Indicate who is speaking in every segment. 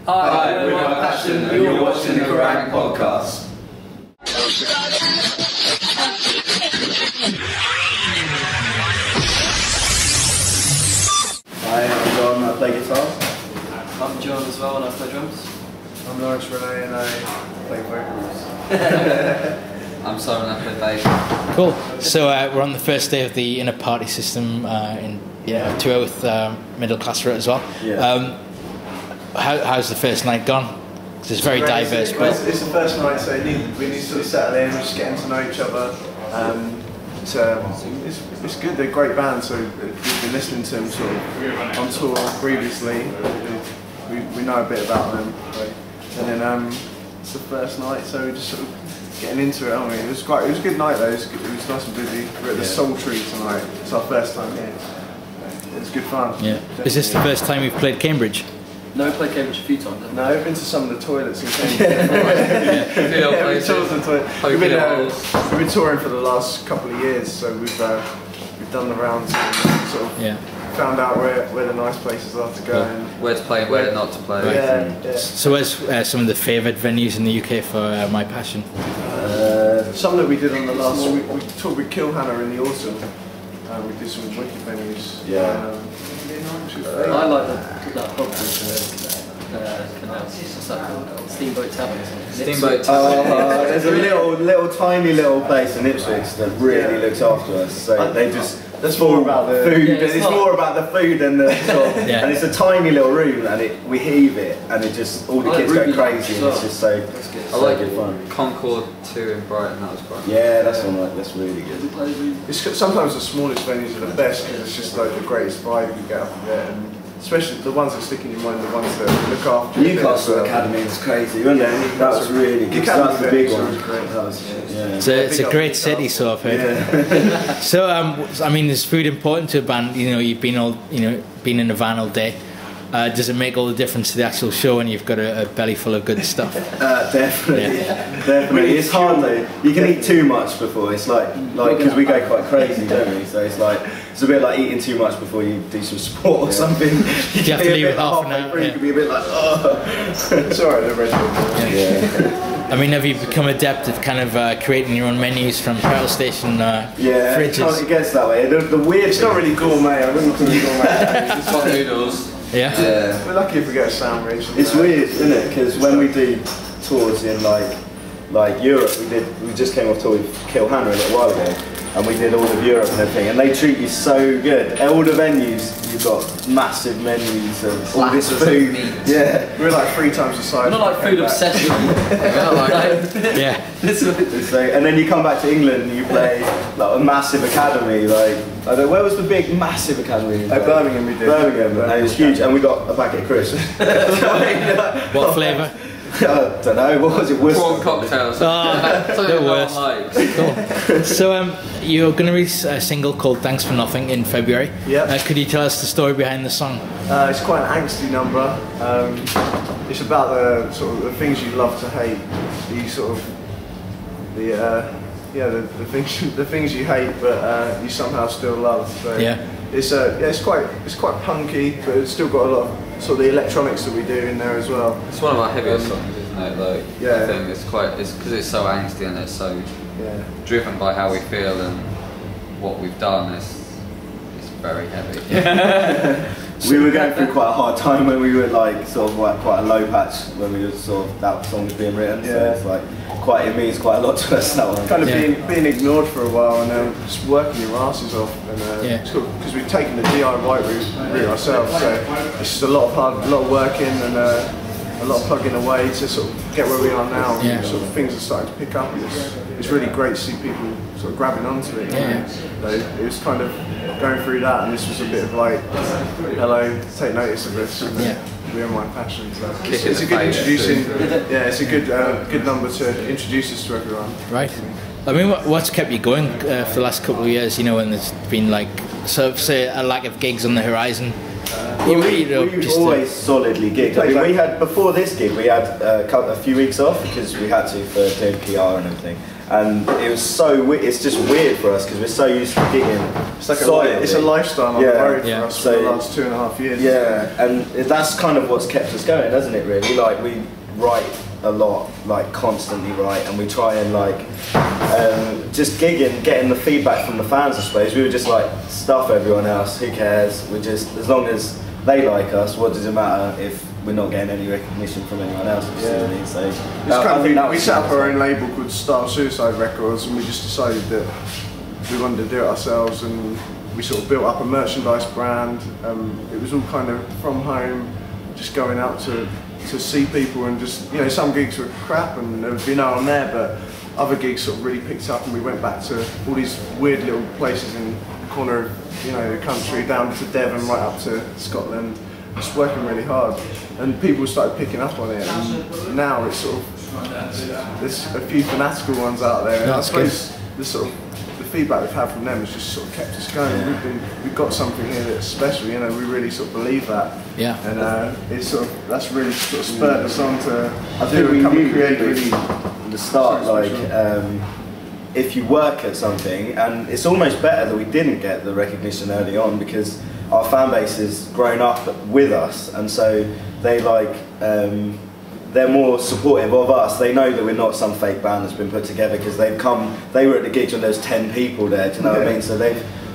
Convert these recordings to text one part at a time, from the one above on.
Speaker 1: Hi, we're My Passion, and you're watching the Kerrang podcast.
Speaker 2: Hi, I'm John, I play guitar.
Speaker 3: I'm John as well, and I play drums.
Speaker 4: I'm Lawrence Renee, and I play vocals.
Speaker 3: I'm Simon, I play bass.
Speaker 5: Cool. So we're on the first day of the Innerpartysystem in tour with Middle Class Route as well.
Speaker 2: Yeah.
Speaker 5: How's the first night gone? 'Cause it's very diverse. But
Speaker 4: It's the first night, so we need to sort of settle in, we're just getting to know each other. It's good, they're a great band, so we've been listening to them sort of on tour previously. We know a bit about them. And then it's the first night, so we're just sort of getting into it, aren't we? It was a good night though, it was nice and busy. We're at the Soul Tree tonight, it's our first time here. It's good fun.
Speaker 5: yeah. Is this the first time you've played Cambridge?
Speaker 3: No, we played Cambridge a few times, haven't we?
Speaker 4: No, I've been to some of the toilets in Cambridge. We've been touring for the last couple of years, so we've done the rounds and sort of found out where the nice places are to go. And
Speaker 3: where to play, where not to play.
Speaker 4: Yeah.
Speaker 5: So where's some of the favoured venues in the UK for My Passion?
Speaker 4: Some that we did on the last, we toured with Killhanna in the autumn. We did some wicked venues.
Speaker 2: Yeah.
Speaker 3: I like that pub Steamboat Tavern.
Speaker 2: Steamboat Tavern. There's a little tiny little place in Ipswich that really looks after us. So they just.
Speaker 4: That's more about the
Speaker 2: food.
Speaker 3: Yeah,
Speaker 2: it's more about the food and the sort of,
Speaker 5: Yeah.
Speaker 2: and it's a tiny little room, and we heave it, and it just all the kids go crazy, and it's just so good fun.
Speaker 3: Concord 2 in Brighton, that was quite.
Speaker 2: Yeah, that's one. That's really good.
Speaker 4: It's sometimes the smallest venues are the best because it's just like the greatest vibe you get up of it, and especially the ones that stick in your mind, the ones that look after you.
Speaker 2: Newcastle Academy was crazy, wasn't it? That was really good. That was the big one.
Speaker 5: It's a great city, so I've heard.
Speaker 2: Yeah.
Speaker 5: So I mean, is food important to a band? You know, you've been in a van all day. Does it make all the difference to the actual show when you've got a belly full of good stuff?
Speaker 2: Definitely, definitely. It's hard though. You can eat too much before. It's like because we go quite crazy, don't we? So it's a bit like eating too much before you do some sport or something.
Speaker 5: You have to leave it half an hour.
Speaker 2: You can be a bit like, oh.
Speaker 4: It's alright, they're ready.
Speaker 2: Yeah.
Speaker 5: I mean, have you become adept at kind of creating your own menus from petrol station fridges?
Speaker 2: It gets that way. The weird.
Speaker 4: It's not really gourmet. I wouldn't call it gourmet.
Speaker 3: It's got noodles.
Speaker 5: Yeah.
Speaker 4: We're lucky if we get a sandwich.
Speaker 2: It's weird, isn't it? Because when we do tours in like Europe, we just came off tour with Killhanna a little while ago, and we did all of Europe and everything, and they treat you so good. At all the venues, you've got massive menus of all this food. Yeah,
Speaker 4: we're like 3 times the size.
Speaker 3: We're not like food obsession.
Speaker 5: Yeah.
Speaker 2: So, and then you come back to England and you play like a massive academy. Like where was the big massive academy?
Speaker 4: Birmingham we did.
Speaker 2: Birmingham, and it was huge, and we got a packet of crisps.
Speaker 5: What flavour?
Speaker 2: I don't know, what was it?
Speaker 3: Prawn cocktails.
Speaker 5: The worst. Cool. So you're going to release a single called Thanks for Nothing in February.
Speaker 4: Yeah.
Speaker 5: Could you tell us the story behind the song?
Speaker 4: It's quite an angsty number. It's about the sort of the things you love to hate. The sort of the things you hate, but you somehow still love. So it's quite punky, but it's still got a lot of sort of the electronics that we do in there as well.
Speaker 3: It's one of our heaviest songs, isn't it? Like, I think it's because it's so angsty and it's so driven by how we feel and what we've done. It's very heavy.
Speaker 2: We were going through quite a hard time when we were like sort of like quite a low patch when we were sort of that song was being written. So it's like it means quite a lot to us, that one.
Speaker 4: Kind of being ignored for a while and just working your asses off, and because we've taken the DIY route ourselves, so it's just a lot of working and a lot of plugging away to sort of get where we are now. Sort of things are starting to pick up. It's really great to see people sort of grabbing onto it. So it was kind of going through that, and this was a bit of like, hello, take notice of this. We're My Passion. So it's a good introducing. It's a good number to introduce us to everyone.
Speaker 5: Right. I mean, what's kept you going for the last couple of years? You know, when there's been like, say, a lack of gigs on the horizon.
Speaker 2: We've always solidly gigged. I mean, we had before this gig, we had a few weeks off because we had to for doing PR and everything. And it was so it's just weird for us because we're so used to gigging.
Speaker 4: It's like it's a lifestyle on the road for us for the last 2.5 years.
Speaker 2: Yeah, and that's kind of what's kept us going, hasn't it? Really, like we write a lot, like constantly write, and we try and like just gigging, getting the feedback from the fans. I suppose we were just like stuff everyone else. Who cares? We just, as long as they like us, what does it matter if we're not getting any recognition from anyone else?
Speaker 4: Yeah.
Speaker 2: So
Speaker 4: we set up our own label called Style Suicide Records, and we just decided that we wanted to do it ourselves, and we sort of built up a merchandise brand. It was all kind of from home, just going out to see people, and just, you know, some gigs were crap and there would be no one there, but other gigs sort of really picked up, and we went back to all these weird little places in the corner of, you know, the country, down to Devon, right up to Scotland, just working really hard, and people started picking up on it, and now it's sort of, there's a few fanatical ones out there, and I suppose the sort of the feedback we've had from them has just sort of kept us going. We've got something here that's special, you know, we really sort of believe that.
Speaker 5: Yeah.
Speaker 4: And it's sort of, that's really sort of spurred us on to
Speaker 2: I think we knew really at the start, like, if you work at something, and it's almost better that we didn't get the recognition early on, because our fan base has grown up with us, and so they like, they're more supportive of us. They know that we're not some fake band that's been put together, because they were at the gigs when there's 10 people there, do you know what I mean? So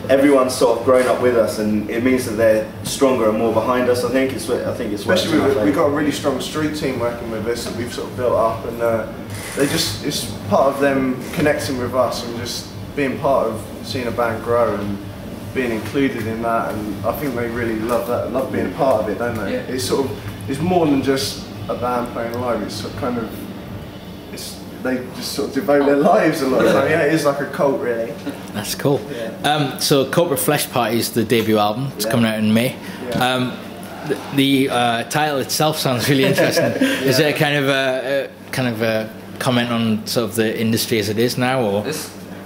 Speaker 2: everyone's sort of grown up with us, and it means that they're stronger and more behind us. I think it's
Speaker 4: especially we've got a really strong street team working with us that we've sort of built up, and it's part of them connecting with us and just being part of seeing a band grow and being included in that, and I think they really love that, love being a part of it, don't they? Yeah. It's more than just a band playing live. It's kind of, they just sort of devote their lives a lot of time. Yeah, it is like a cult, really.
Speaker 5: That's cool. Yeah. So Corporate Flesh Party is the debut album. It's coming out in May. Yeah. The title itself sounds really interesting. Is it a kind of a comment on sort of the industry as it is now, or?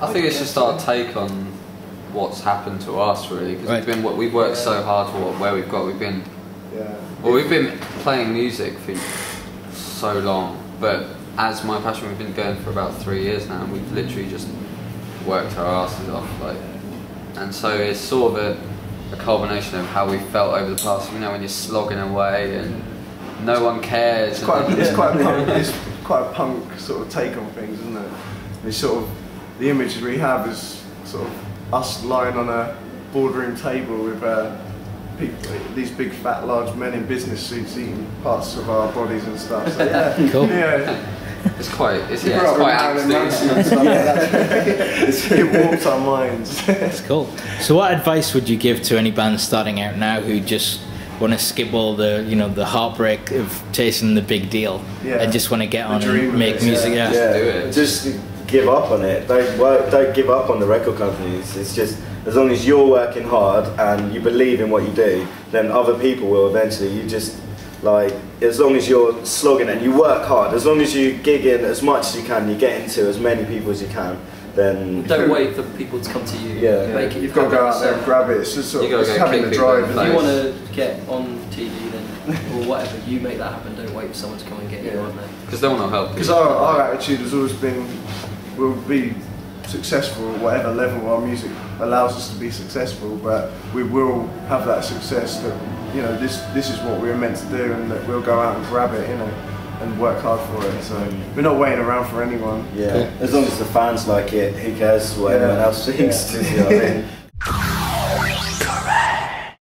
Speaker 3: I think it's just our take on what's happened to us, really, because we've worked so hard for where we've got. We've been playing music for so long, but as My Passion, we've been going for about 3 years now, and we've literally just worked our asses off, like, and so it's sort of a culmination of how we felt over the past, you know, when you're slogging away and no one cares.
Speaker 4: It's quite a punk sort of take on things, isn't it? It's sort of, the images we have is sort of us lying on a boardroom table with people, these big fat large men in business suits eating parts of our bodies and stuff. So yeah,
Speaker 5: cool.
Speaker 4: Yeah.
Speaker 3: It's quite angsty.
Speaker 4: It warps our minds.
Speaker 5: It's cool. So what advice would you give to any band starting out now who just want to skip all the, you know, the heartbreak of chasing the big deal and just want to get on and make music?
Speaker 2: Do it. Just give up on it. Don't give up on the record companies. It's just, as long as you're working hard and you believe in what you do, then other people will eventually. You just, like, as long as you're slogging and you work hard, as long as you gig in as much as you can, you get into as many people as you can, then
Speaker 6: don't wait for people to come to you.
Speaker 4: Make it. You've got to go out there and grab it. It's just sort of having the drive.
Speaker 6: If you want to get on TV, then or whatever, you make that happen. Don't wait for someone to come and get you on there.
Speaker 3: Because they want to help.
Speaker 4: Because our attitude has always been, we'll be successful at whatever level our music allows us to be successful, but we will have that success that, you know, this is what we're meant to do, and that we'll go out and grab it, you know, and work hard for it. So we're not waiting around for anyone.
Speaker 2: As long as the fans like it, who cares what anyone else thinks? You know what I mean?